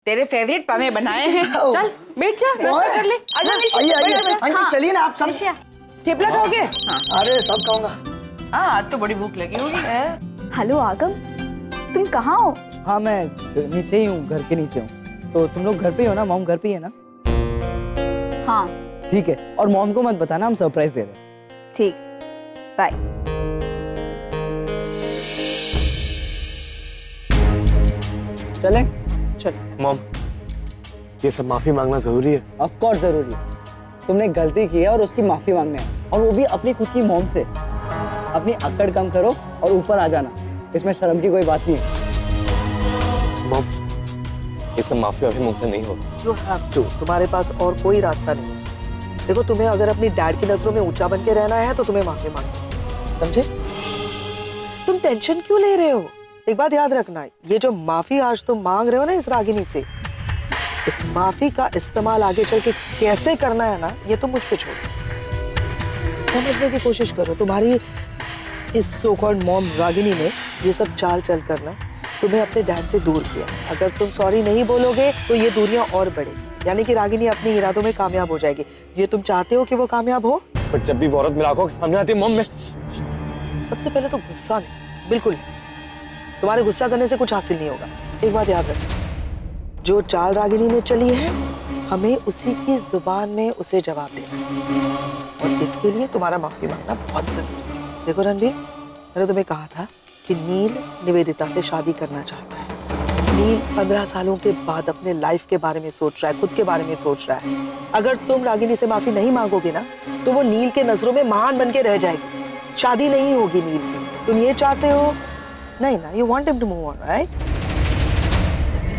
तेरे फेवरेट पावे बनाए हैं। चल बैठ जा, नाश्ता कर ले। आजा निशा, आइए चलिए ना आप सब। थेपला खाओगे? अरे सब खाऊंगा। हाँ आज तो बड़ी भूख लगी होगी। हेलो आगम, तुम कहाँ हो? हाँ मैं नीचे ही हूँ, घर के नीचे हूँ। तो तुम लोग घर पे ही हो ना? मॉम घर पे ही है ना? हाँ ठीक है, और मॉम को मत बताना हम सरप्राइज दे रहे हैं। ठीक, बाय। चले? चल। मॉम, ये सब माफी मांगना जरूरी है? ऑफ कोर्स जरूरी है। तुमने गलती की है और उसकी माफी मांगने है, और वो भी अपनी खुद की मॉम से। अपनी अक्कड़ कम करो और ऊपर आ जाना, इसमें शर्म की कोई बात नहीं है। मॉम, ये सब माफी अभी मुझसे नहीं होगा। You have to, तुम्हारे पास और कोई रास्ता नहीं। देखो, तुम्हें अगर अपनी डैड की नजरों में ऊंचा बन के रहना है तो तुम्हें माफी मांगनी, समझे? तुम टेंशन क्यों ले रहे हो? एक बात याद रखना, ये जो माफी आज तुम मांग रहे हो ना इस रागिनी से, इस माफी का इस्तेमाल आगे चल के कैसे करना है ना, ये तुम मुझ पे छोड़ो। समझने की कोशिश करो। तुम्हारी इस सो कॉल्ड मॉम रागिनी ने ये सब चाल चल करना तुम्हें अपने डैड से दूर किया। अगर तुम सॉरी नहीं बोलोगे तो ये दूरियां और बढ़ेगी, यानी कि रागिनी अपने इरादों में कामयाब हो जाएगी। ये तुम चाहते हो कि वो कामयाब हो? पर जब भी वो औरत मेरे आंखों के सामने आती है मॉम, में सबसे पहले तो गुस्सा नहीं, बिल्कुल नहीं। तुम्हारे गुस्सा करने से कुछ हासिल नहीं होगा। एक बात याद रखना, जो चाल रागिनी ने चली है, हमें उसी की जुबान में उसे जवाब देना, और इसके लिए तुम्हारा माफी मांगना बहुत जरूरी है। देखो रणवीर, मैंने तुम्हें कहा था कि नील निवेदिता से शादी करना चाहता है। नील 15 सालों के बाद अपने लाइफ के बारे में सोच रहा है, खुद के बारे में सोच रहा है। अगर तुम रागिनी से माफी नहीं मांगोगे ना, तो वो नील के नजरों में महान बन के रह जाएगी, शादी नहीं होगी नील की। तुम ये चाहते हो नहीं ना? You want him to move on, right?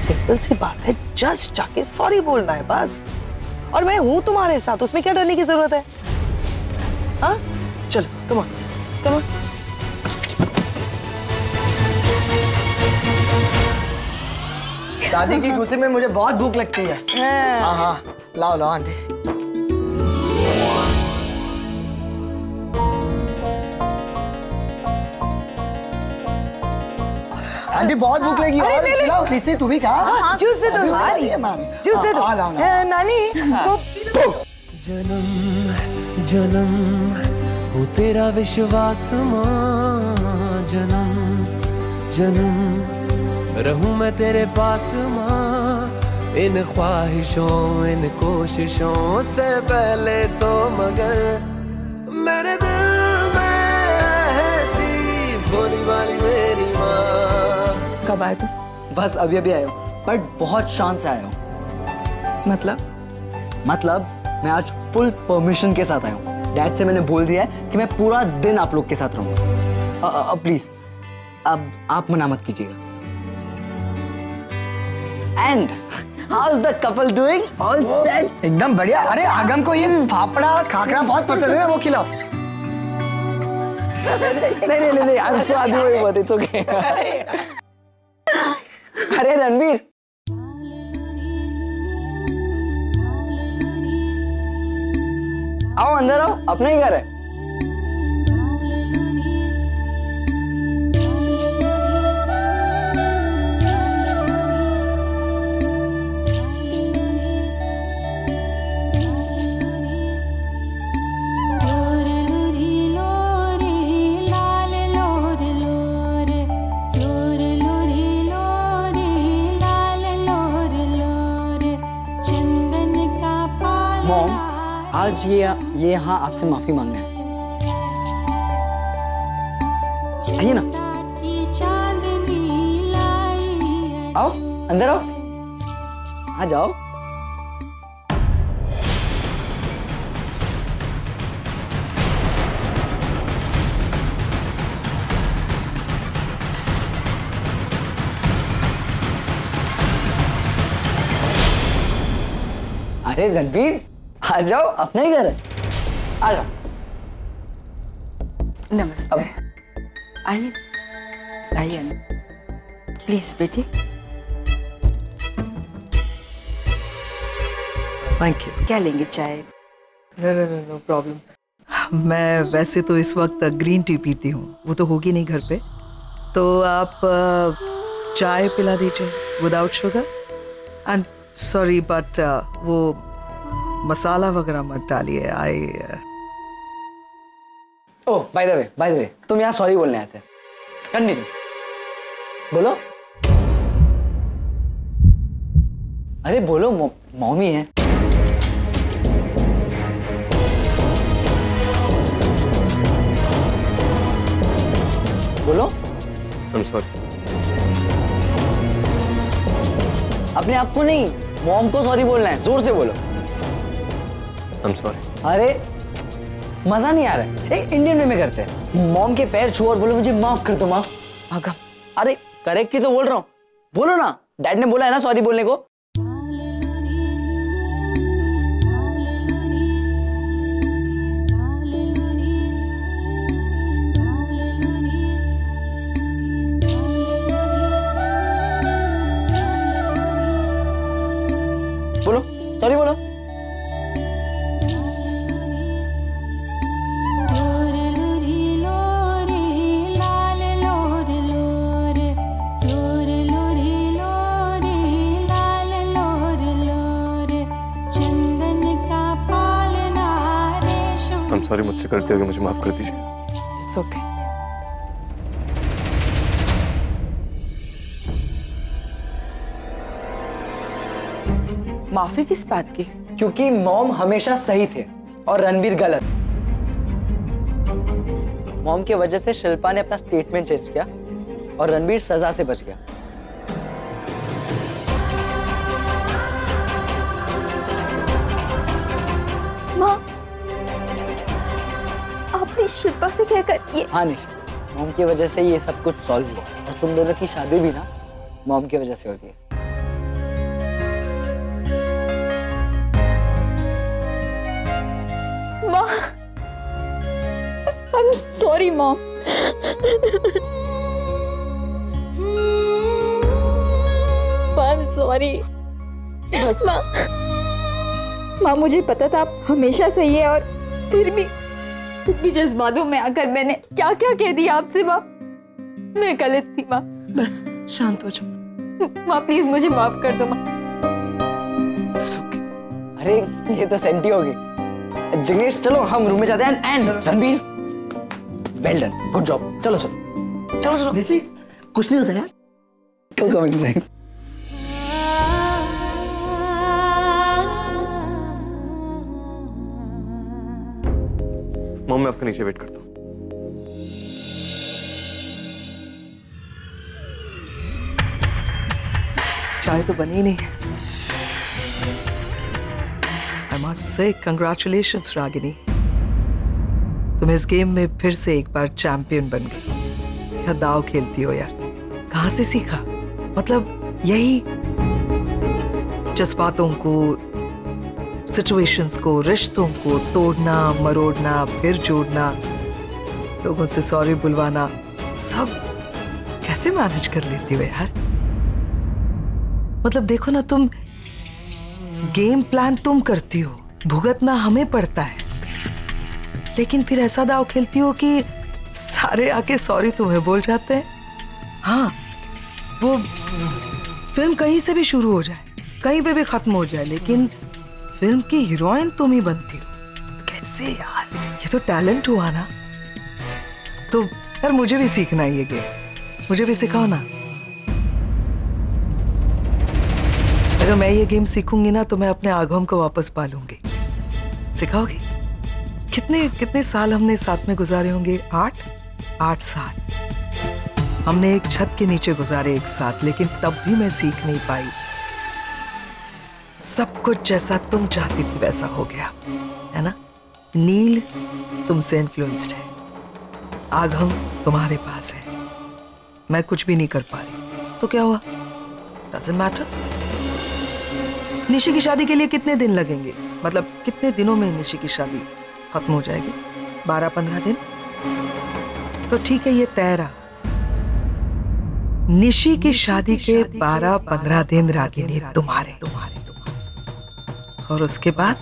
Simple सी बात है, जस्ट जाके सॉरी बोलना है बस। और मैं हूं तुम्हारे साथ, उसमें क्या डरने की जरूरत है? हाँ चलो, कम ऑन कम ऑन। शादी की खुशी में मुझे बहुत भूख लगती है। हाँ हाँ, लाओ लाओ आंटी। आंटी बहुत भूख लगी है। लाओ निशे, तू भी खा। जूस दे दो, जूस दे दो। नानी जन्म जन्म हो तेरा विश्वास मां, जन्म जन्म रहूं मैं तेरे पास मां। इन ख्वाहिशों इन कोशिशों से पहले तो मगर मेरे दिल में रहती भोली वाली मेरी माँ। कब आए तुम? बस अभी अभी आया हूँ, बट बहुत शान से आया हूँ। मतलब मैं आज फुल परमिशन के साथ आया हूँ। डैड से मैंने बोल दिया है कि मैं पूरा दिन आप लोग के साथ रहूंगा। प्लीज अब आप मना मत कीजिएगा। And how is the couple doing? All set? एकदम बढ़िया। अरे आगम को ये फाफड़ा खाकरा बहुत पसंद है, वो खिलाओ। नहीं I am so happy with its okay. अरे रणवीर, आओ अंदर आओ, अपना ही घर है। मॉम, आज ये यहाँ आपसे माफी मांगना है। आइए ना, आओ अंदर आओ, आ जाओ। अरे रणवीर, आ जाओ, अपना ही घर है, आ जाओ। नमस्ते। आइए आइए, प्लीज बेटी। Thank you. क्या लेंगे, चाय? No problem. मैं वैसे तो इस वक्त ग्रीन टी पीती हूँ, वो तो होगी नहीं घर पे, तो आप चाय पिला दीजिए without sugar. And sorry but वो मसाला वगैरह मत डालिए। ओह बाय द वे तुम यहाँ सॉरी बोलने आए थे। कंटिन्यू बोलो। अरे बोलो, मम्मी है। बोलो। I'm sorry. अपने आप को नहीं, मॉम को सॉरी बोलना है, जोर से बोलो। I'm sorry. अरे मजा नहीं आ रहा है। इंडियन वे में करते हैं। मॉम के पैर छू और बोलो मुझे माफ कर दो माँ। आगम, अरे करेक्ट ही तो बोल रहा हूँ, बोलो ना। डैड ने बोला है ना सॉरी बोलने को। बोलो सॉरी बोलो। I'm sorry, मुझसे गलती होगी, मुझे माफ कर दीजिए। It's okay. माफी किस बात की? क्योंकि मॉम हमेशा सही थे और रणवीर गलत। मॉम की वजह से शिल्पा ने अपना स्टेटमेंट चेंज किया और रणवीर सजा से बच गया। माँ, आपने शिल्पा से कहकर ये। हाँ निशा, मॉम की वजह से ये सब कुछ सॉल्व हुआ और तुम दोनों की शादी भी ना मॉम की वजह से हो रही है। माँ, I'm sorry mom. I'm sorry। माँ मुझे पता था आप हमेशा सही है और फिर भी जज्बातों में आकर मैंने क्या क्या कह दिया आपसे। माँ मैं गलत थी। माँ बस शांत हो जाओ। माँ प्लीज मुझे माफ कर दो। माँ इट्स ओके। अरे ये तो सेंटी होगी। जिग्नेश चलो हम रूम में जाते हैं। And Ranveer well done, good job. चलो चलो चलो चलो। निशी कुछ नहीं होता यार। Come inside. मॉम मैं आपके नीचे वेट करता हूँ। चाय तो बनी नहीं है। I must say congratulations Ragini, तुम इस गेम में फिर से एक बार चैंपियन बन गई। क्या दाव खेलती हो यार, कहाँ से सीखा? मतलब यही जज्बातों को, सिचुएशंस को, रिश्तों को तोड़ना मरोड़ना फिर जोड़ना, लोगों से सॉरी बुलवाना, सब कैसे मैनेज कर लेती हो यार? मतलब देखो ना, तुम गेम प्लान तुम करती हो, भुगतना हमें पड़ता है, लेकिन फिर ऐसा दाव खेलती हो कि सारे आके सॉरी तुम्हें बोल जाते हैं। हाँ, वो फिल्म कहीं से भी शुरू हो जाए, कहीं पे भी खत्म हो जाए, लेकिन फिल्म की हीरोइन तुम ही बनती हो। कैसे यार, ये तो टैलेंट हुआ ना। तो यार मुझे भी सीखना है ये गेम, मुझे भी सिखाओ ना। अगर मैं ये गेम सीखूंगी ना तो मैं अपने आगम को वापस पालूंगी। सिखाओगी? कितने साल हमने साथ में गुजारे होंगे? 8 साल हमने एक छत के नीचे गुजारे एक साथ, लेकिन तब भी मैं सीख नहीं पाई। सब कुछ जैसा तुम चाहती थी वैसा हो गया, है ना? नील तुमसे इन्फ्लुएंस्ड है, आगम तुम्हारे पास है, मैं कुछ भी नहीं कर पा रही, तो क्या हुआ? Doesn't matter. निशी की शादी के लिए कितने दिन लगेंगे? मतलब कितने दिनों में निशी की शादी खत्म हो जाएगी? 12-15 दिन? तो ठीक है, ये तय रहा। निशी की शादी के 12-15 दिन रागिनी तुम्हारे, और उसके बाद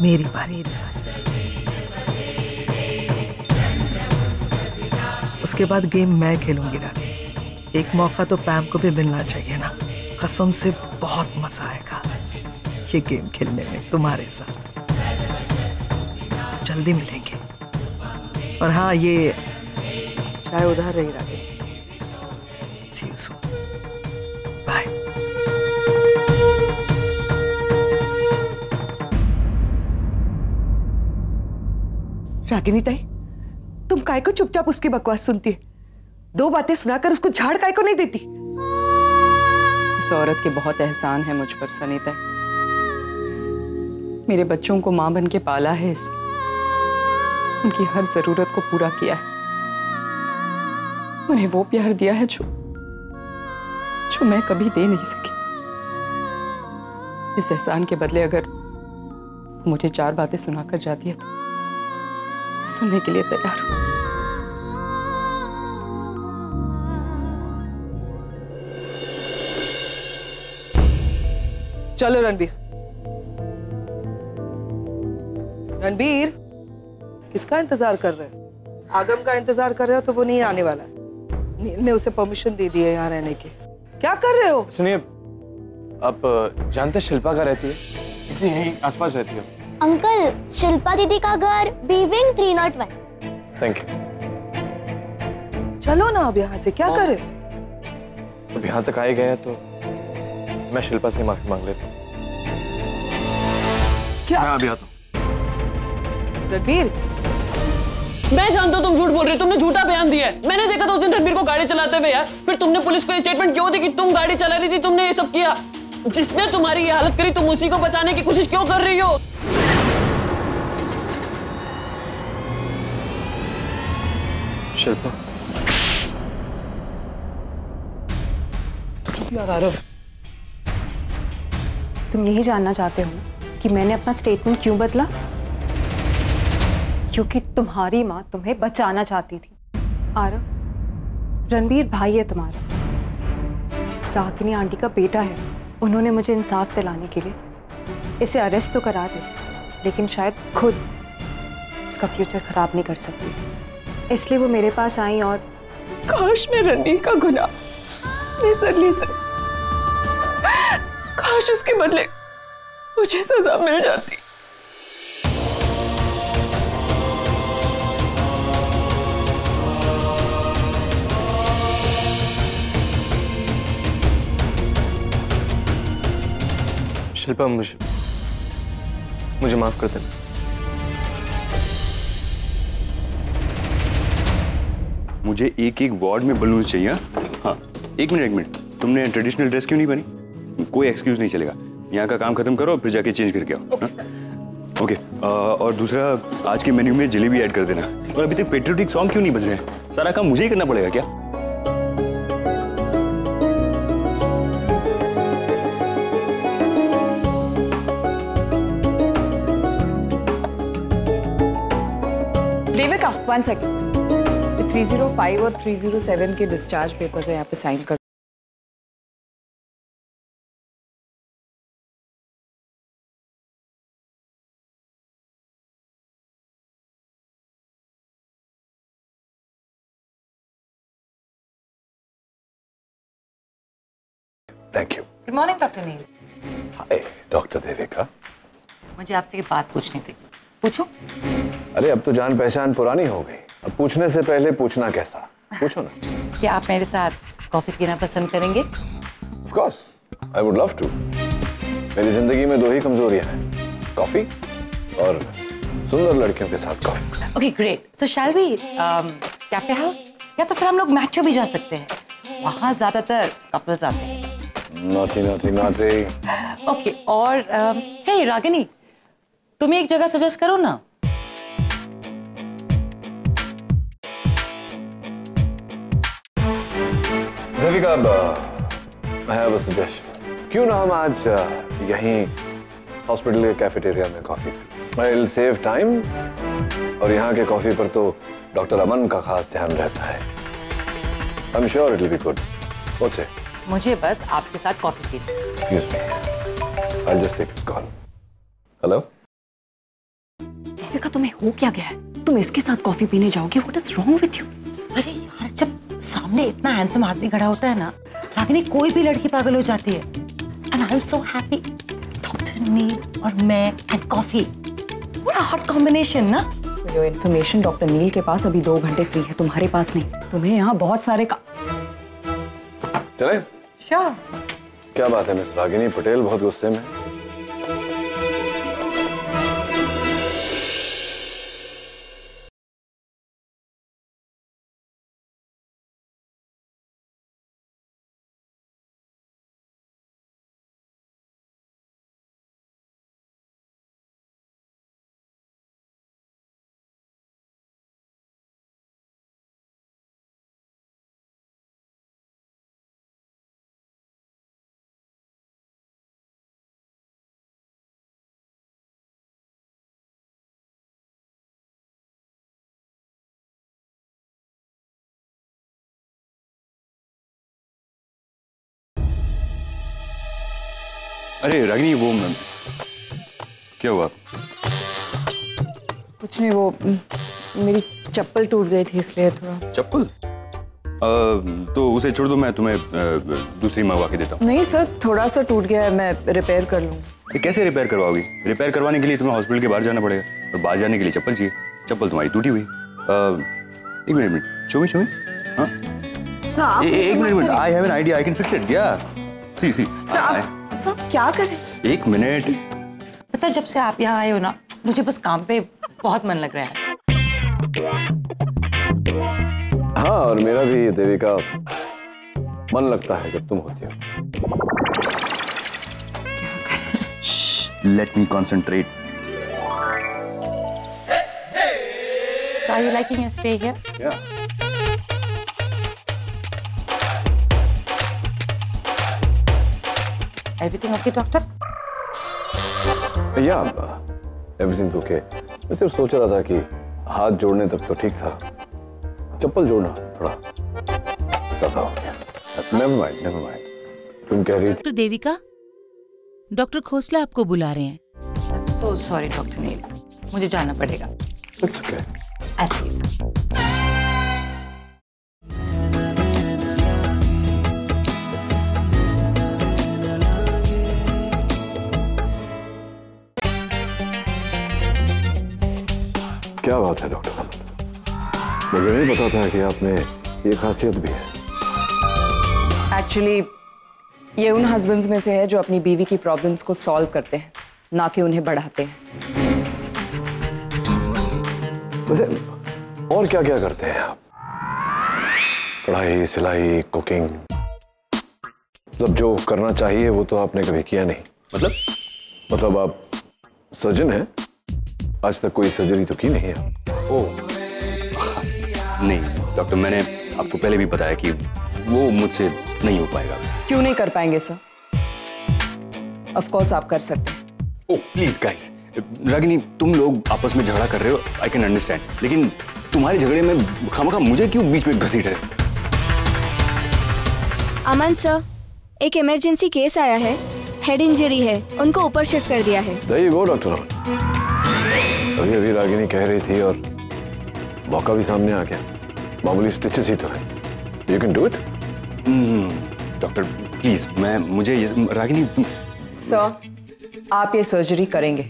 मेरी बारी। उसके बाद गेम मैं खेलूंगी रागिनी। एक मौका तो पैम को भी मिलना चाहिए ना। कसम से बहुत मजा आएगा ये गेम खेलने में तुम्हारे साथ। जल्दी मिलेंगे। और हाँ, ये चाय उधार रही रागे। See you soon. Bye. Ragini ताई, तुम काय को चुपचाप उसकी बकवास सुनती है? दो बातें सुनाकर उसको झाड़ काय को नहीं देती? इस औरत के बहुत एहसान है मुझ पर सनीता। मेरे बच्चों को मां बन के पाला है इसने, उनकी हर जरूरत को पूरा किया है, उन्हें वो प्यार दिया है जो मैं कभी दे नहीं सकी। इस एहसान के बदले अगर वो मुझे 4 बातें सुनाकर जाती है तो सुनने के लिए तैयार हूं। चलो रणबीर। रणबीर, किसका इंतजार कर रहे हो? आगम का इंतजार कर रहे हो तो वो नहीं आने वाला है। नील ने उसे परमिशन दे दी है यहाँ रहने की। क्या कर रहे हो? सुनिए, आप जानते शिल्पा का रहती है? इसी यहीं आसपास रहती है। अंकल, शिल्पा दीदी का घर बी-विंग 301। Thank you. चलो ना अब यहाँ से, क्या करे? अब यहाँ तक आए गए तो मैं शिल्पा से माफी मांग लेती हूँ। क्या? मैं अभी आता हूँ। रणबीर, मैं जानता हूँ तुम झूठ बोल रही हो, तुमने झूठा बयान दिया है। मैंने देखा था उस दिन रणबीर को गाड़ी चलाते हुए यार। फिर तुमने पुलिस को ये स्टेटमेंट क्यों दी कि तुम गाड़ी चला रही थी, तुमने ये सब किया? जिसने तुम्हारी ये हालत करी तुम उसी को बचाने की कोशिश क्यों कर रही हो? शिल्पा, चुप यार आरव। तुम यही जानना चाहते हो कि मैंने अपना स्टेटमेंट क्यों बदला? क्योंकि तुम्हारी माँ तुम्हें बचाना चाहती थी। आरव, रणबीर भाई है तुम्हारा, रागिनी आंटी का बेटा है। उन्होंने मुझे इंसाफ दिलाने के लिए इसे अरेस्ट तो करा दे, लेकिन शायद खुद इसका फ्यूचर खराब नहीं कर सकती। इसलिए वो मेरे पास आई और काश मैं रणबीर का गुनाह सर ले सक, काश उसके बदले मुझे सजा मिल जाती। शिल्पा, मुझे माफ कर देना। मुझे एक वार्ड में बलून चाहिए। हाँ, एक मिनट। तुमने ट्रेडिशनल ड्रेस क्यों नहीं बनी? कोई एक्सक्यूज नहीं चलेगा। यहाँ का काम खत्म करो, फिर जाके चेंज करके आओ। ओके। और दूसरा, आज के मेन्यू में जलेबी ऐड कर देना। और अभी तक पेट्रियोटिक सॉन्ग क्यों नहीं बज रहे हैं? सारा काम मुझे ही करना पड़ेगा क्या? देविका, 1 सेकेंड। 305 और 307 के डिस्चार्ज पेपर्स है, यहाँ पे साइन कर। Thank you. Good morning doctor Neel. Hi doctor Devika. मुझे आपसे एक बात पूछनी थी। पूछो। अरे अब तो जान पहचान पुरानी हो गई, अब पूछने से पहले पूछना कैसा? पूछो ना। क्या आप मेरे साथ कॉफी पीना पसंद करेंगे? Of course, I would love to. मेरी जिंदगी में 2 ही कमजोरियां हैं, कॉफी और सुंदर लड़कियों के साथ coffee. Okay great. So shall we cafe house, या तो फिर हम लोग मैट्रो भी जा सकते हैं, वहाँ ज्यादातर कपल्स आते हैं। नॉटी। ओके। और हे रागिनी, तुम एक जगह सजेस्ट करो ना। Devika, I have a suggestion. क्यों ना हम आज यहीं हॉस्पिटल के कैफेटेरिया में कॉफी पीं? I'll save time। और यहाँ के कॉफी पर तो डॉक्टर अमन का खास ध्यान रहता है। I'm sure it'll be good. What's it? मुझे बस आपके साथ कॉफी पीनी। Excuse me. I'll just take this call. Hello? Devika, तुम्हें हो क्या गया है? तुम इसके साथ कॉफी पीने जाओगे? What is wrong with you? अरे यार, जब सामने इतना हैंडसम आदमी खड़ा होता है ना, रागिनी कोई भी लड़की पागल हो जाती है। And I am so happy, doctor Neil और मैं and coffee, what a hot combination ना। योर इन्फॉर्मेशन, डॉक्टर नील के पास अभी 2 घंटे फ्री है, तुम्हारे पास नहीं। तुम्हें यहाँ बहुत सारे चले? श्योर। क्या बात है मिस रागिनी पटेल, बहुत गुस्से में? अरे रागिनी, वो क्या हुआ? कुछ नहीं, वो मेरी चप्पल टूट गई थी इसलिए थोड़ा। चप्पल? तो उसे छोड़ दो, मैं तुम्हें दूसरी मंगवा के देता हूँ। नहीं सर, थोड़ा सा टूट गया है, मैं रिपेयर कर लूँगा। कैसे रिपेयर करवाओगी? रिपेयर करवाने के लिए तुम्हें हॉस्पिटल के बाहर जाना पड़ेगा और बाहर जाने के लिए चप्पल चाहिए। चप्पल तुम्हारी टूटी हुई। एक मिनट, शो मी। हाँ, एक minute, I have an idea, I can fix it. या सी सब क्या करें? एक मिनट। पता है, जब से आप यहाँ आए हो ना, मुझे बस काम पे बहुत मन लग रहा है। हाँ, और मेरा भी देविका मन लगता है जब तुम होती हो। Let me concentrate. So are you liking your stay here? Yeah. Everything okay, doctor? Yeah, everything's okay. मैं सिर्फ सोच रहा था कि हाथ जोड़ने तक तो ठीक था, चप्पल जोड़ना थोड़ा ज्यादा हो गया। Never mind. तुम कह रही थी? डॉक्टर देविका, डॉक्टर खोसला आपको बुला रहे हैं। So sorry, डॉक्टर नील, मुझे जाना पड़ेगा। It's okay. I'll see you. क्या बात है डॉक्टर अमन, मुझे नहीं पता था कि आप में ये खासियत भी है। एक्चुअली ये उन हस्बैंड्स में से है जो अपनी बीवी की प्रॉब्लम्स को सॉल्व करते हैं, ना कि उन्हें बढ़ाते हैं। वैसे और क्या क्या करते हैं आप? पढ़ाई, सिलाई, कुकिंग, मतलब जो करना चाहिए वो तो आपने कभी किया नहीं। मतलब आप सर्जन हैं, आज तक कोई सर्जरी तो की नहीं है? ओह नहीं डॉक्टर, मैंने आपको पहले भी बताया कि वो मुझसे नहीं हो पाएगा। क्यों नहीं कर पाएंगे सर? ऑफ कोर्स आप कर सकते हैं। ओह प्लीज गाइस, रागिनी तुम लोग आपस में झगड़ा कर रहे हो, आई कैन अंडरस्टैंड, लेकिन तुम्हारे झगड़े में खामखा मुझे क्यों बीच में घसीट रहे? अमन सर, एक इमरजेंसी केस आया है, हेड इंजरी है, उनको ऊपर शिफ्ट कर दिया है। There you go, doctor. अभी रागिनी कह रही थी और मौका भी सामने आ गया। मामूली स्टिचेस ही तो है, you can do it. Doctor please, मुझे रागिनी। सर आप ये सर्जरी करेंगे?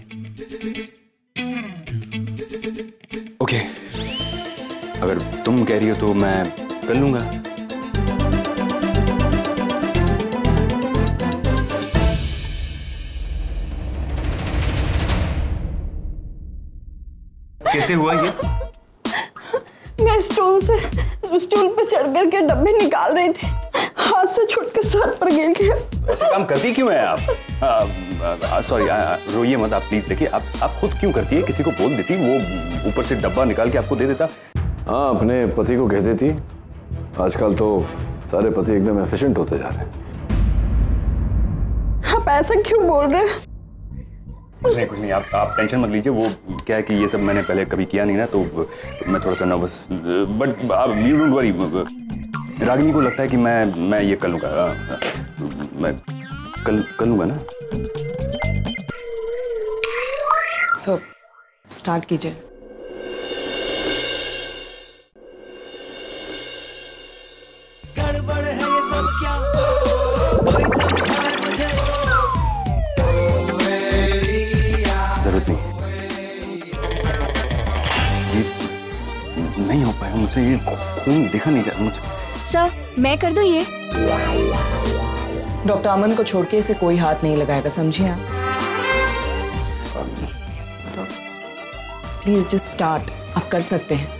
ओके, अगर तुम कह रही हो तो मैं कर लूंगा। कैसे हुआ ये? मैं स्टूल पे चढ़ करके डब्बे निकाल रही थी, हाथ से छूट के सर पर गिर गया। ऐसे काम करती क्यों है आप? सॉरी, रोइए मत आप प्लीज। देखिए आप खुद क्यों करती है? किसी को बोल देती, वो ऊपर से डब्बा निकाल के आपको दे देता। हाँ, अपने पति को कह देती। आजकल तो सारे पति एकदम एफिशिएंट होते जा रहे हैं। आप ऐसा क्यों बोल रहे हैं? कुछ नहीं, आप टेंशन मत लीजिए। वो क्या है कि ये सब मैंने पहले कभी किया नहीं ना, तो मैं थोड़ा सा नर्वस, बट आप यू डोंट वरी। रागिनी को लगता है कि मैं ये कर लूँगा, मैं कर लूँगा ना। सो स्टार्ट कीजिए। गड़बड़ है ये सब क्या? मुझसे ये खून देखा नहीं जा मुझे। सर मैं कर दूं ये? डॉक्टर अमन को छोड़ के इसे कोई हाथ नहीं लगाएगा, समझिए आप? सर प्लीज जस्ट स्टार्ट, आप कर सकते हैं।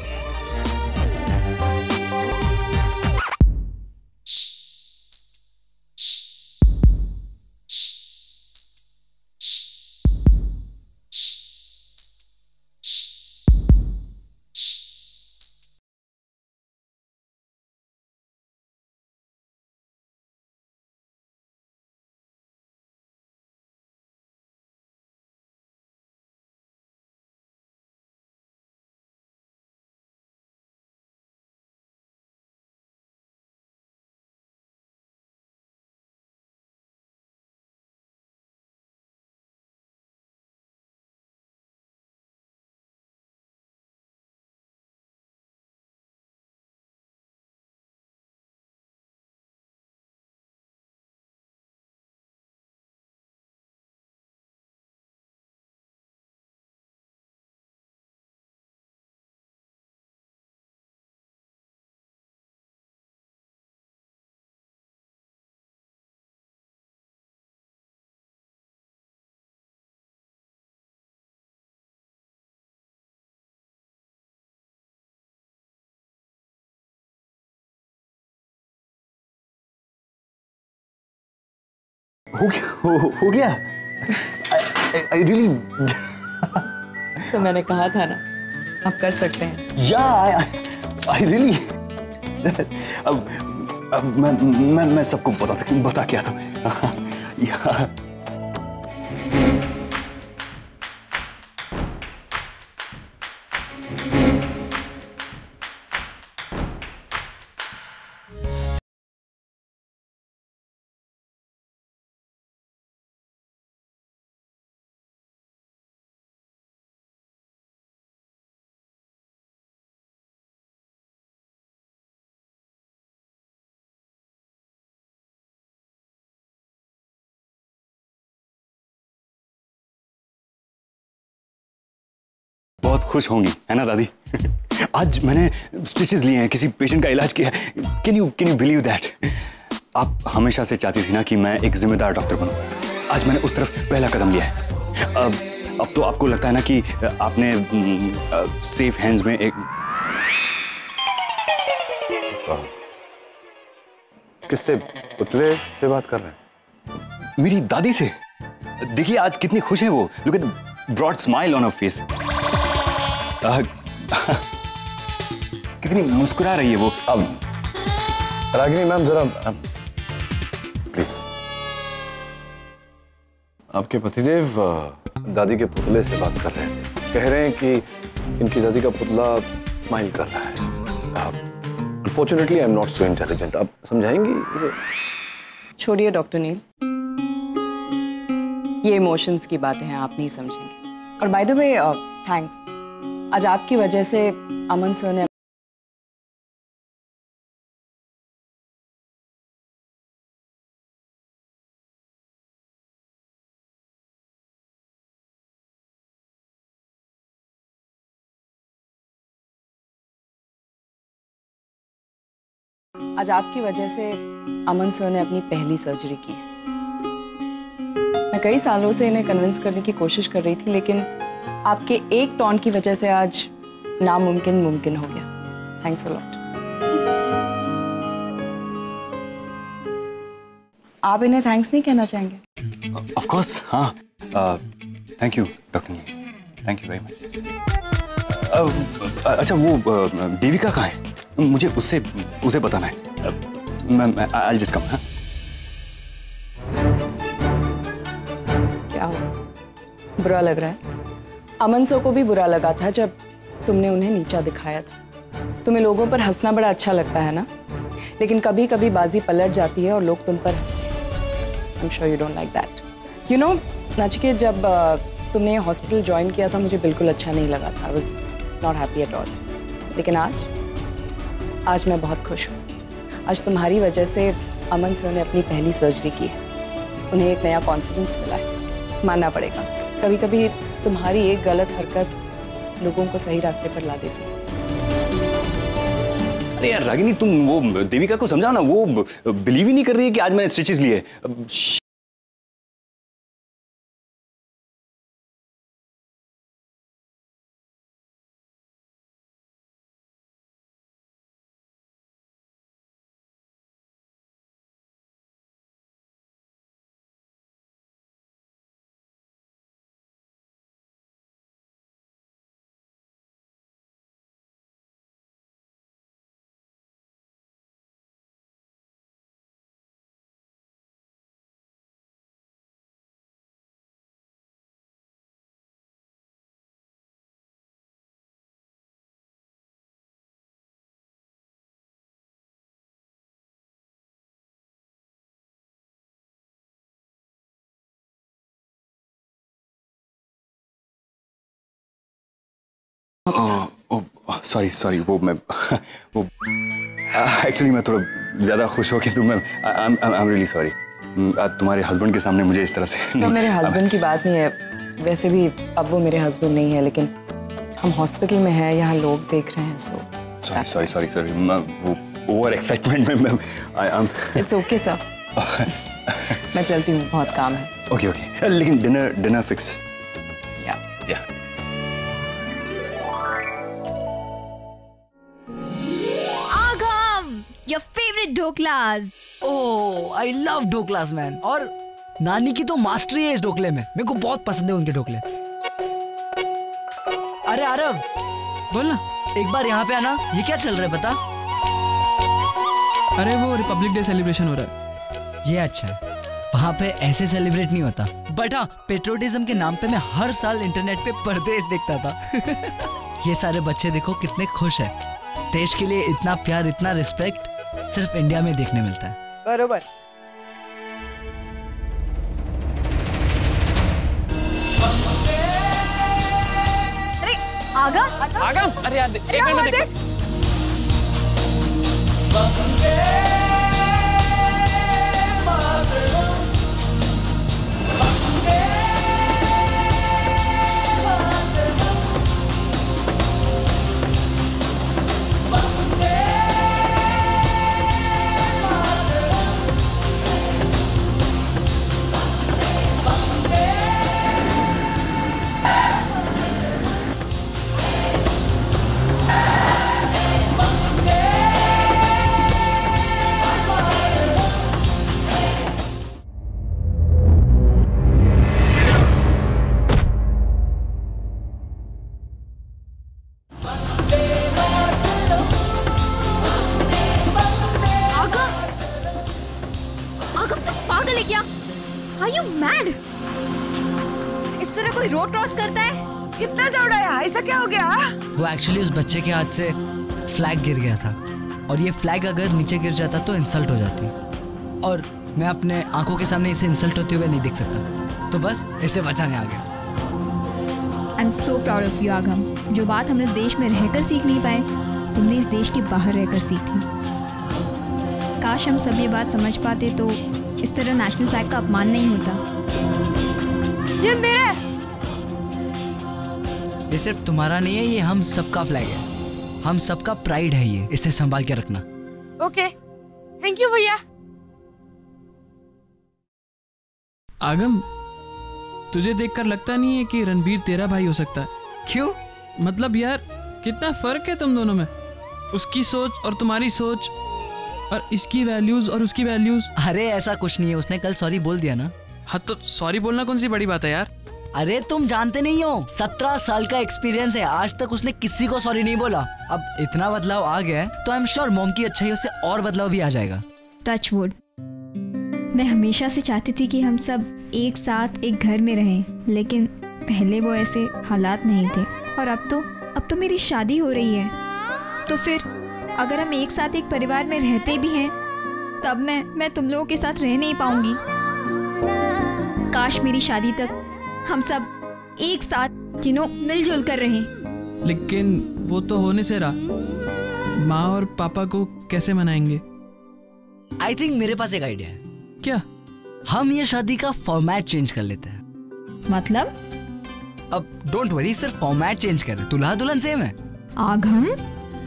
हो गया। I really सर मैंने कहा था ना, आप कर सकते हैं। I really अब मैं सबको बता के आता हूँ। बहुत खुश होंगी है ना दादी? आज मैंने स्टिचेस लिए हैं, किसी पेशेंट का इलाज किया है। Can you believe that? आप हमेशा से चाहती थी ना कि मैं एक जिम्मेदार डॉक्टर बनूं। आज मैंने उस तरफ पहला कदम लिया है। अब तो आपको लगता है ना कि आपने सेफ हैंड्स में एक। किससे? पुतले से बात कर रहे हैं? मेरी दादी से। देखिए आज कितनी खुश है वो। Look at the broad smile on her face. कितनी मुस्कुरा रही है वो। अब रागिनी मैम जरा प्लीज। आपके पतिदेव दादी के पुतले से बात कर रहे हैं। कह रहे हैं कि इनकी दादी का पुतला स्माइल कर रहा है। Unfortunately I am not so intelligent. आप समझाएंगी? छोड़िए डॉक्टर नील, ये इमोशंस की बातें हैं, आप नहीं समझेंगे। और बाय द वे थैंक्स, आज आपकी वजह से अमन सर ने अमन सर ने अपनी पहली सर्जरी की है। मैं कई सालों से इन्हें कन्विंस करने की कोशिश कर रही थी, लेकिन आपके एक टॉन की वजह से आज नामुमकिन मुमकिन हो गया। Thanks a lot. आप इन्हें थैंक्स नहीं कहना चाहेंगे? ऑफ कोर्स हाँ। Thank you doctor Neel, thank you very much. अच्छा वो देविका कहाँ है? मुझे उसे बताना है। मैं I'll just come, हाँ? क्या हो, बुरा लग रहा है? अमन सर को भी बुरा लगा था जब तुमने उन्हें नीचा दिखाया था। तुम्हें लोगों पर हंसना बड़ा अच्छा लगता है ना, लेकिन कभी कभी बाजी पलट जाती है और लोग तुम पर हंसते हैं। I'm sure you don't like that. You know, Nachiketa, जब तुमने हॉस्पिटल ज्वाइन किया था मुझे बिल्कुल अच्छा नहीं लगा था। I was not happy at all. लेकिन आज मैं बहुत खुश हूँ। आज तुम्हारी वजह से अमन सर ने अपनी पहली सर्जरी की है। उन्हें एक नया कॉन्फिडेंस मिला है, मानना पड़ेगा। कभी कभी तुम्हारी एक गलत हरकत लोगों को सही रास्ते पर ला देती है। अरे यार रागिनी, तुम वो देविका को समझाओ ना, वो बिलीव ही नहीं कर रही है कि आज मैंने स्टिचेस लिए। सॉरी वो मैं वो एक्चुअली मैं थोड़ा ज़्यादा खुश हो कि तुम मैं आई एम रियली सॉरी। तुम्हारे हस्बैंड के सामने मुझे इस तरह से सब मेरे हस्बैंड की बात नहीं है, वैसे भी अब वो मेरे हस्बैंड नहीं है, लेकिन हम हॉस्पिटल में हैं, यहाँ लोग देख रहे हैं। सॉरी वो ओवर एक्साइटमेंट में मैं I am it's okay sir, मैं चलती हूँ, बहुत काम है। ओके लेकिन डिनर फिक्स। या Your favorite dhoklas. Oh I love dhoklas man, और नानी की तो मास्टरी है इस ढोकले में, मेरे को बहुत पसंद है उनके ढोकले। अरे आरव बोल ना, एक बार यहाँ पे आना, ये क्या चल रहा है पता? अरे वो रिपब्लिक डे सेलिब्रेशन हो रहा है। ये अच्छा है, वहाँ पे ऐसे सेलिब्रेट नहीं होता, बट हाँ पेट्रोटिज्म के नाम पे मैं हर साल इंटरनेट पे परदेश देखता था। ये सारे बच्चे देखो कितने खुश है, देश के लिए इतना प्यार, इतना रिस्पेक्ट सिर्फ इंडिया में देखने मिलता है। बरोबर। अरे आगम, अरे यार एक मिनट देखो। रोड क्रॉस करता है? कितना दौड़ा है, ऐसा क्या हो गया? वो एक्चुअली उस बच्चे के हाथ से फ्लैग गिर गया था, और ये फ्लैग अगर नीचे गिर जाता तो इंसल्ट हो जाती, और मैं अपने आंखों के सामने इसे इंसल्ट होते हुए नहीं देख सकता, तो बस इसे बचाने आ गया। आई am so proud of you आगम। जो बात हम इस देश में रहकर सीख नहीं पाए, तुमने इस देश के बाहर रहकर सीखी। काश हम सब ये बात समझ पाते तो इस तरह नेशनल फ्लैग का अपमान नहीं होता। ये मेरा है। ये सिर्फ तुम्हारा नहीं है, ये हम सबका फ्लैग है, हम सबका प्राइड है, ये इसे संभाल के रखना। ओके, थैंक यू भैया। आगम, तुझे देखकर लगता नहीं है कि रणबीर तेरा भाई हो सकता है? क्यों? मतलब यार कितना फर्क है तुम दोनों में, उसकी सोच और तुम्हारी सोच, और इसकी वैल्यूज और उसकी वैल्यूज। अरे ऐसा कुछ नहीं है, उसने कल सॉरी बोल दिया ना। हाँ तो सॉरी बोलना कौन सी बड़ी बात है यार? अरे तुम जानते नहीं हो, 17 साल का एक्सपीरियंस है, आज तक उसने किसी को सॉरी नहीं बोला। अब इतना बदलाव आ गया है तो आई एम श्योर मॉम की अच्छाइयों से और बदलाव भी आ जाएगा। Touch wood. मैं हमेशा से चाहती थी कि हम सब एक साथ एक घर में रहें, लेकिन पहले वो ऐसे हालात नहीं थे, और अब तो मेरी शादी हो रही है, तो फिर अगर हम एक साथ एक परिवार में रहते भी हैं तब मैं तुम लोगों के साथ रह नहीं पाऊंगी। काश मेरी शादी तक हम सब एक साथ मिलजुल कर रहें। लेकिन वो तो होने से रहा, माँ और पापा को कैसे मनाएंगे? आई थिंक मेरे पास एक आइडिया है। क्या? हम ये शादी का फॉर्मेट चेंज कर लेते हैं। मतलब? अब डोंट वरी, सिर्फ फॉर्मेट चेंज कर रहे, दूल्हा दुल्हन सेम है। आगम,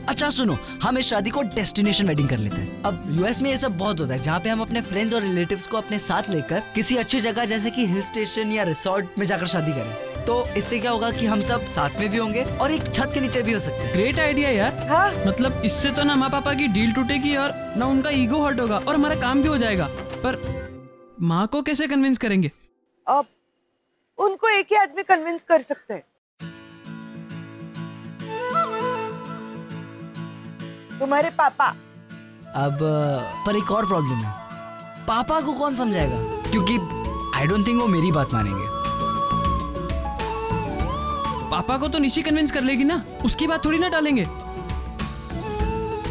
अच्छा सुनो, हम इस शादी को डेस्टिनेशन वेडिंग कर लेते हैं। अब यूएस में ये सब बहुत होता है, जहाँ पे हम अपने फ्रेंड्स और रिलेटिव्स को अपने साथ लेकर किसी अच्छी जगह जैसे कि हिल स्टेशन या रिसोर्ट में जाकर शादी करें। तो इससे क्या होगा कि हम सब साथ में भी होंगे और एक छत के नीचे भी हो सकते हैं। ग्रेट आइडिया यार। हाँ? मतलब इससे तो ना माँ पापा की डील टूटेगी और ना उनका ईगो हर्ट होगा और हमारा काम भी हो जाएगा। पर माँ को कैसे कन्विंस करेंगे? अब उनको एक ही आदमी कन्विंस कर सकते हैं। तुम्हारे पापा। अब पर एक और प्रॉब्लम है, पापा को कौन समझाएगा? क्योंकि आई डोंट थिंक वो मेरी बात मानेंगे। पापा को तो निशी कन्विंस कर लेगी ना, उसकी बात थोड़ी ना टालेंगे।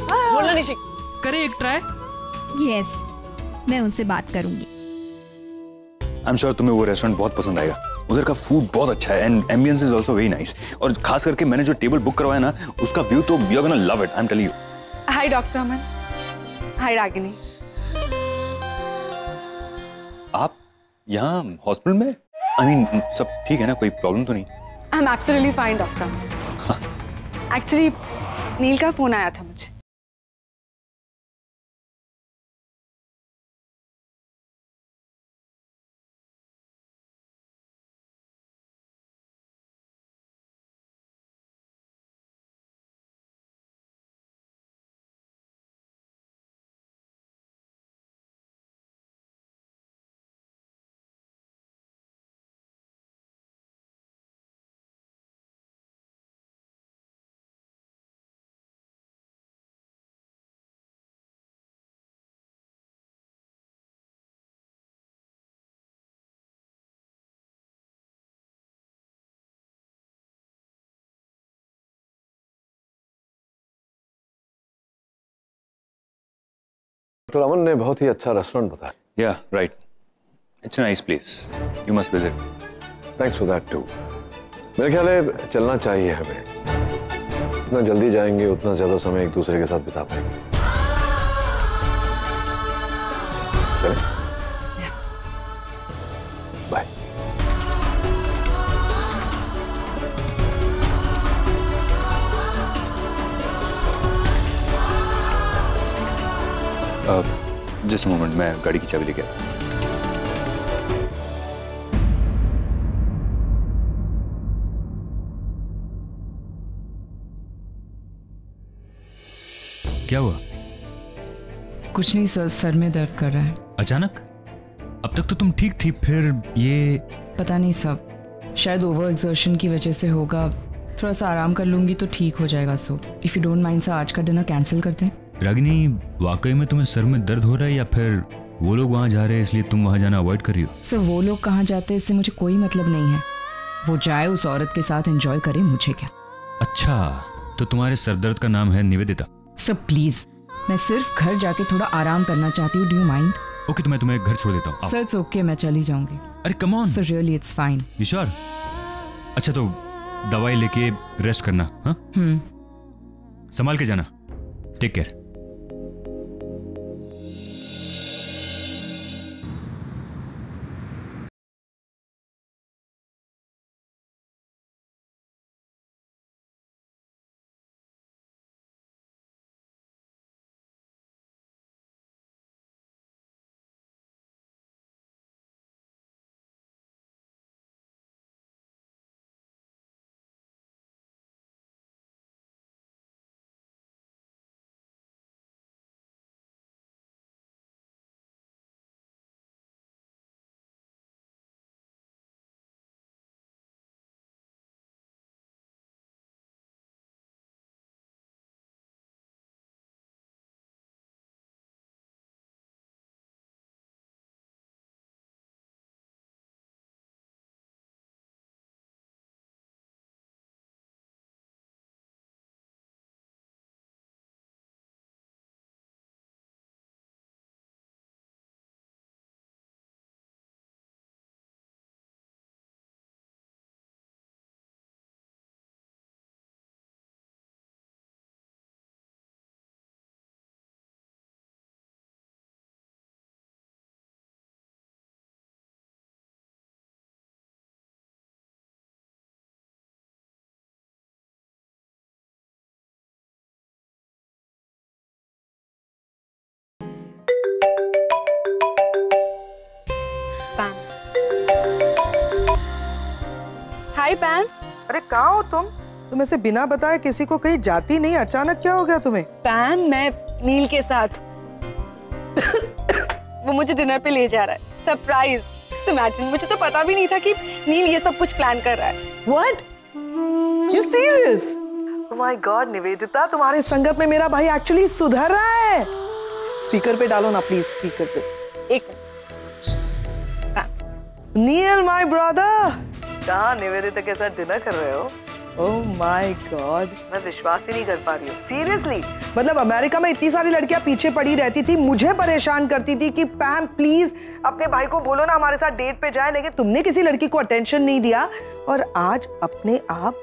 बोलना निशी। करे एक ट्राई। यस, मैं उनसे बात करूंगी। आई एम श्योर तुम्हें वो रेस्टोरेंट बहुत पसंद आएगा। उधर का फूड बहुत अच्छा है and ambience is also very nice. और खास करके मैंने जो टेबल बुक करवाया ना, उसका व्यू तो you are gonna love it, I am telling you. Hi doctor Aman. Hi Ragini. आप यहाँ हॉस्पिटल में? आई मीन सब ठीक है ना, कोई प्रॉब्लम तो नहीं? I am absolutely fine doctor. Actually Neil का फोन आया था मुझे। डॉक्टर अमन ने बहुत ही अच्छा रेस्टोरेंट बताया। Yeah right, it's a nice place, you must visit. Thanks for that too. मेरे ख्याल है चलना चाहिए हमें। जितना जल्दी जाएंगे उतना ज्यादा समय एक दूसरे के साथ बिता पाएंगे। चलें? बाय। जस्ट मोमेंट, मैं गाड़ी की चाबी लेके आता हूँ। क्या हुआ? कुछ नहीं सर, सर में दर्द कर रहा है। अचानक? अब तक तो तुम ठीक थी, फिर ये? पता नहीं सब, शायद ओवर एक्सर्शन की वजह से होगा। थोड़ा सा आराम कर लूंगी तो ठीक हो जाएगा। So if you don't mind sir, आज का डिनर कैंसिल करते हैं। रागिनी, वाकई में तुम्हें सर में दर्द हो रहा है या फिर वो लोग वहाँ जा रहे हैं इसलिए तुम वहाँ जाना अवॉइड कर रही हो? सर वो लोग कहाँ जाते हैं इससे मुझे कोई मतलब नहीं है। वो जाए उस औरत के साथ एंजॉय करे, मुझे क्या। अच्छा, तो तुम्हारे सर दर्द का नाम है निवेदिता? सर प्लीज, मैं सिर्फ घर जाके थोड़ा आराम करना चाहती हूँ। Do you mind? ओके, तो मैं तुम्हें घर छोड़ देता हूँ। सर इट्स ओके, मैं चली जाऊंगी। अरे come on sir, really it's fine. You sure? अच्छा तो दवाई लेके रेस्ट करना। हाँ, संभाल के जाना। Take care. Pam. Hi Pam. अरे कहाँ हो तुम ऐसे बिना बताए किसी को कहीं जाती नहीं, अचानक क्या हो गया तुम्हें? पैम, मैं नील के साथ वो मुझे डिनर पे ले जा रहा है, सरप्राइज। इमेजिन, मुझे तो पता भी नहीं था कि नील ये सब कुछ प्लान कर रहा है। What? You serious? Oh my God, Nivedita, तुम्हारे संगत में मेरा भाई एक्चुअली सुधर रहा है। स्पीकर पे डालो ना प्लीज, स्पीकर पे। एक नील माय ब्रदर, कहाँ निवेदिता के साथ डिनर कर रहे हो? Oh my God, मैं विश्वास ही नहीं कर पा रही हूँ। सीरियसली, मतलब अमेरिका में इतनी सारी लड़कियां पीछे पड़ी रहती थी, मुझे परेशान करती थी कि पैम प्लीज अपने भाई को बोलो ना हमारे साथ डेट पे जाए, लेकिन तुमने किसी लड़की को अटेंशन नहीं दिया और आज अपने आप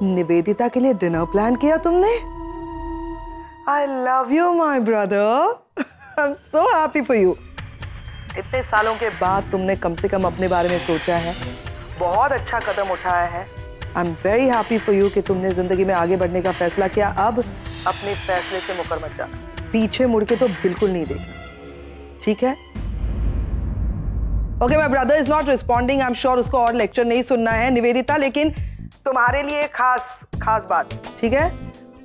निवेदिता के लिए डिनर प्लान किया तुमने। I love you my brother, I'm so happy for you। इतने सालों के बाद तुमने कम से कम अपने बारे में सोचा है, बहुत अच्छा कदम उठाया है। I am very happy for you कि तुमने जिंदगी में आगे बढ़ने का फैसला किया। अब अपने फैसले से मुकर मत जाना, पीछे मुड़ के तो बिल्कुल नहीं देखना, ठीक है? Okay, my brother is not responding. I am sure उसको और लेक्चर नहीं सुनना है निवेदिता, लेकिन तुम्हारे लिए खास बात, ठीक है?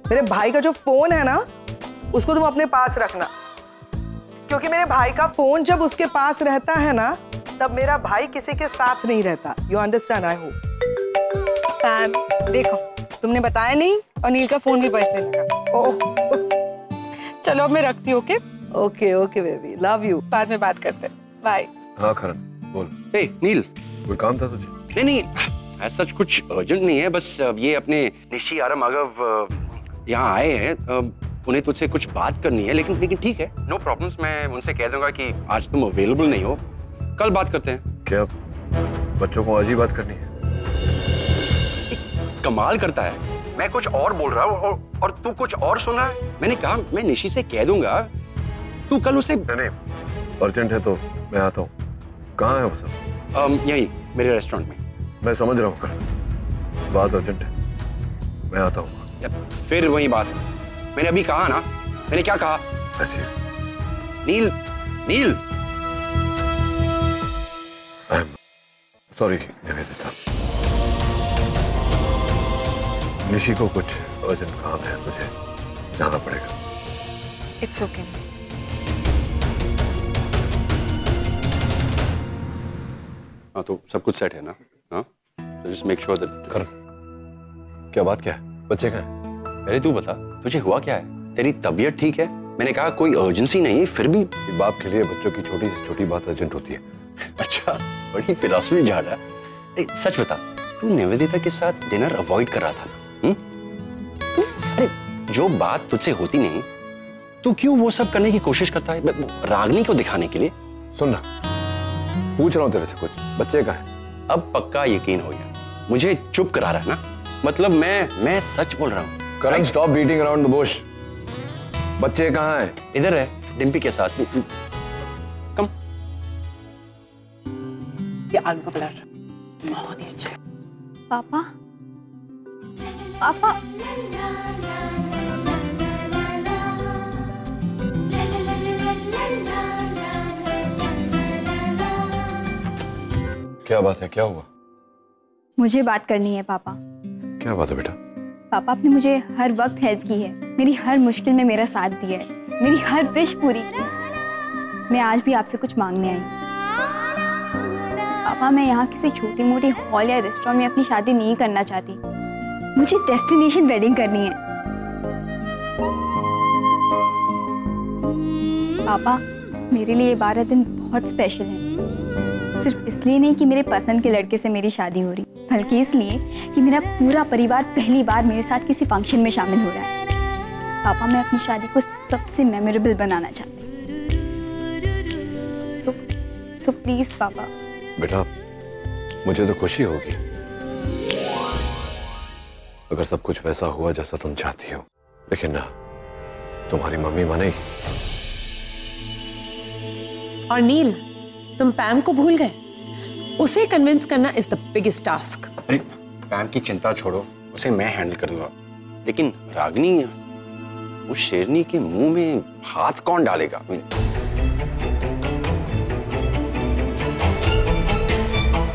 मेरे भाई का जो फोन है ना, उसको तुम अपने पास रखना, क्योंकि मेरे भाई का फोन जब उसके पास रहता है ना, तब मेरा भाई किसी के साथ नहीं रहता। You understand? I hope. Pam, देखो, तुमने बताया नहीं और नील का फोन भी बजने लगा। चलो अब मैं रखती हूँ। Okay baby, love you. बाद में बात करते हैं, बाय। हाँ करण, बोल। हे नील, कोई काम था तुझे? नहीं, ऐसा कुछ अर्जेंट नहीं है, बस ये अपने निशी आरम अगव यहाँ आए हैं, उन्हें तुझसे कुछ बात करनी है, लेकिन ठीक है, नो प्रॉब्लम्स। मैं उनसे कह दूंगा कि आज तुम अवेलेबल नहीं हो, कल बात करते हैं। क्या बच्चों को आज ही बात करनी है? कमाल करता है, मैं कुछ और बोल रहा हूँ और तू कुछ और सुन रहा है। मैंने कहा मैं निशी से कह दूंगा, तू कल उसे। नहीं, अर्जेंट है तो मैं आता हूँ। कहाँ है वो सब? यहीं मेरे रेस्टोरेंट में। मैं समझ रहा हूँ, बात अर्जेंट है, मैं आता हूँ। फिर वही बात, मैंने अभी कहा ना, मैंने क्या कहा? ऐसे Neil, I am sorry Nivedita, Nishi को कुछ अर्जेंट काम है, मुझे जाना पड़ेगा। It's okay. हाँ, तो सब कुछ सेट है ना? हाँ, जस्ट मेक श्योर दैट। कर क्या बात, क्या है? बच्चे कहाँ हैं? अरे तू बता, तुझे हुआ क्या है? तेरी तबीयत ठीक है? मैंने कहा कोई अर्जेंसी नहीं, फिर भी बाप के लिए बच्चों की छोटी से छोटी बात अर्जेंट होती है। अच्छा, बड़ी फिलॉसफी में जा रहा है। सच बता, तू निवेदिता के साथ डिनर अवॉइड कर रहा था ना? अरे जो बात तुझसे होती नहीं, तू क्यों वो सब करने की कोशिश करता है, रागनी को दिखाने के लिए? सुन ना, पूछ रहा हूँ तेरे से कुछ, बच्चे कहाँ हैं? अब पक्का यकीन हो गया, मुझे चुप करा रहा है ना? मतलब मैं सच बोल रहा हूँ। Karan, stop beating around the bush. बच्चे कहाँ हैं? इधर है, डिम्पी के साथ। कम। ये आलू का पराठा बहुत ही अच्छा है। पापा, क्या बात है, क्या हुआ? मुझे बात करनी है पापा। क्या बात है बेटा? पापा, आपने मुझे हर वक्त हेल्प की है, मेरी हर मुश्किल में मेरा साथ दिया है, मेरी हर विश पूरी की। मैं आज भी आपसे कुछ मांगने आई हूँ। पापा, मैं यहाँ किसी छोटी मोटी हॉल या रेस्टोरेंट में अपनी शादी नहीं करना चाहती, मुझे डेस्टिनेशन वेडिंग करनी है। पापा, मेरे लिए 12 दिन बहुत स्पेशल हैं। सिर्फ इसलिए नहीं कि मेरे पसंद के लड़के से मेरी शादी हो रही, बल्कि इसलिए कि मेरा पूरा परिवार पहली बार मेरे साथ किसी फंक्शन में शामिल हो रहा है। पापा, मैं अपनी शादी को सबसे मेमोरेबल बनाना चाहती हूँ। सो प्लीज पापा। बेटा, मुझे तो खुशी होगी अगर सब कुछ वैसा हुआ जैसा तुम चाहती हो, लेकिन ना, तुम्हारी मम्मी मानेगी? और नील, तुम पैम को भूल गए? उसे कन्विंस करना इज द बिगेस्ट टास्क। पैम की चिंता छोड़ो, उसे मैं हैंडल करूंगा, लेकिन रागिनी, उस शेरनी के मुंह में हाथ कौन डालेगा?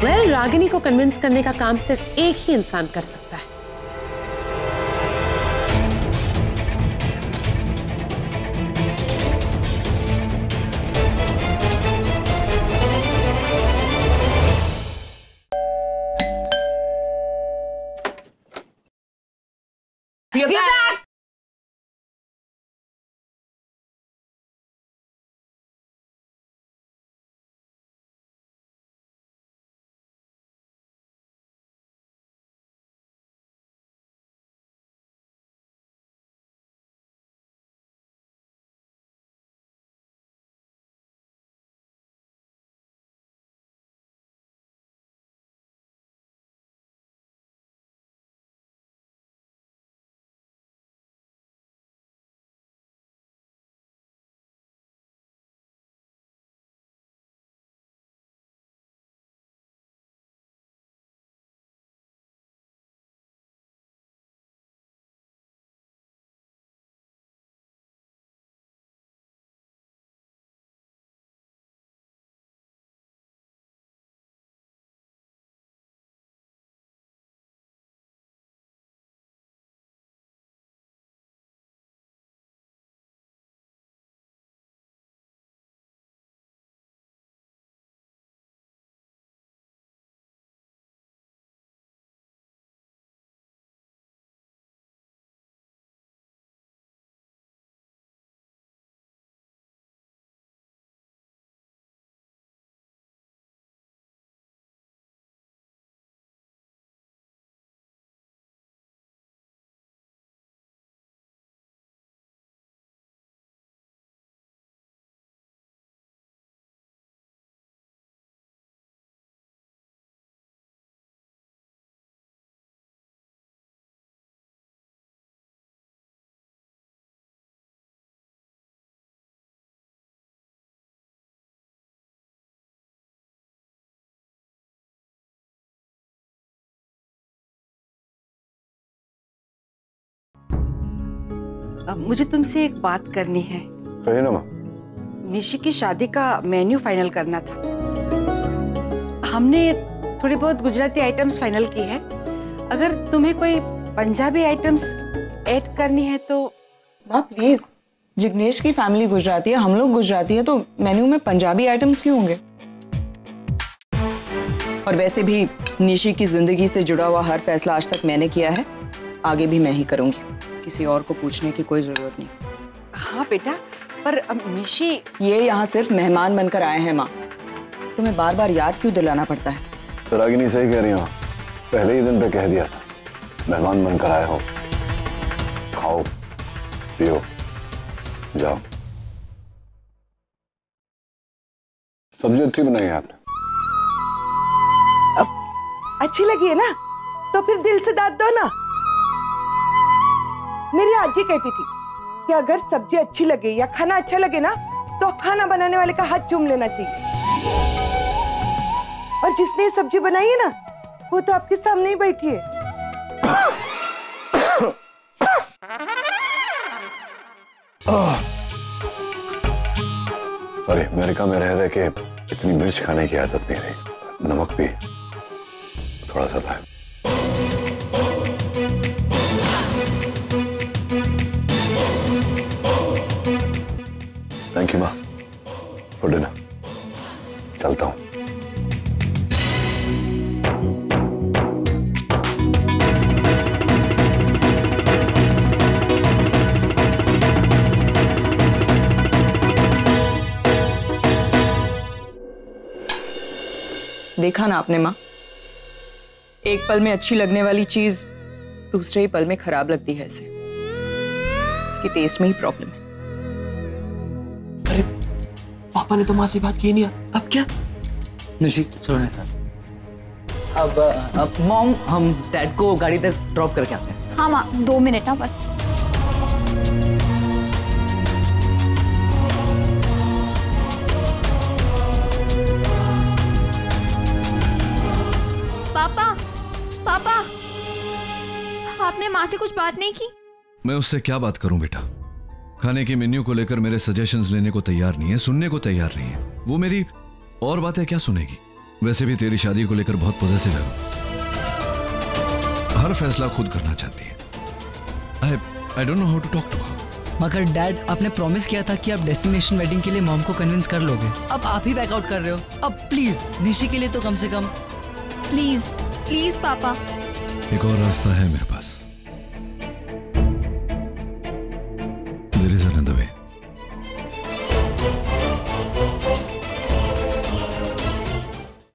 वेल, रागिनी को कन्विंस करने का काम सिर्फ एक ही इंसान कर सकता है। मुझे तुमसे एक बात करनी है। कहिए ना माँ। निशी की शादी का मेन्यू फाइनल करना था। हमने थोड़ी बहुत गुजराती आइटम्स फाइनल की है। अगर तुम्हें कोई पंजाबी आइटम्स ऐड करनी है तो। माँ प्लीज, जिग्नेश की फैमिली गुजराती है, हम लोग गुजराती है, तो मेन्यू में पंजाबी आइटम्स क्यों होंगे? और वैसे भी निशी की जिंदगी से जुड़ा हुआ हर फैसला आज तक मैंने किया है, आगे भी मैं ही करूंगी। किसी और को पूछने की कोई जरूरत नहीं। हाँ बेटा, पर निशी ये यहाँ सिर्फ मेहमान बनकर आए हैं माँ। तुम्हें बार बार याद क्यों दिलाना पड़ता है? तो रागिनी सही कह रही हो, पहले ही दिन पे कह दिया था मेहमान बनकर आए हो। खाओ पियो जाओ। सब्जी अच्छी बनाई है आपने। अच्छी लगी है ना, तो फिर दिल से दाद दो ना। मेरी आजी कहती थी कि अगर सब्जी अच्छी लगे या खाना अच्छा लगे ना, तो खाना बनाने वाले का हाथ चूम लेना चाहिए। और जिसने ये सब्जी बनाई है ना, वो तो आपके सामने ही बैठी है। सॉरी, अमेरिका में रह के इतनी मिर्च खाने की आदत नहीं रही। नमक भी थोड़ा सा था। थैंक यू माँ फॉर डिनर। चलता हूँ। देखा ना आपने माँ, एक पल में अच्छी लगने वाली चीज दूसरे ही पल में खराब लगती है। ऐसे इसके टेस्ट में ही प्रॉब्लम है। अरे पापा ने तो माँ से बात की नहीं, अब क्या? निशी सुनो ना सर, अब मॉम हम डैड को गाड़ी तक ड्रॉप करके आते हैं। हाँ माँ, 2 मिनट ना बस। पापा, पापा, आपने माँ से कुछ बात नहीं की? मैं उससे क्या बात करूं बेटा? खाने के मेन्यू को लेकर मेरे सजेशंस लेने को तैयार नहीं है, सुनने को तैयार नहीं है। वो मेरी और बातें क्या सुनेगी? वैसे भी तेरी शादी को लेकर बहुत पॉजिटिव है। हर फैसला खुद करना चाहती है। I don't know how to talk to her. मगर डैड, आपने प्रॉमिस किया था कि आप डेस्टिनेशन वेडिंग के लिए मॉम को कन्विंस कर लोगे। अब आप ही बैकआउट कर रहे हो। अब प्लीज निशी के लिए तो कम से कम। प्लीज प्लीज पापा। एक और रास्ता है मेरे पास। There is another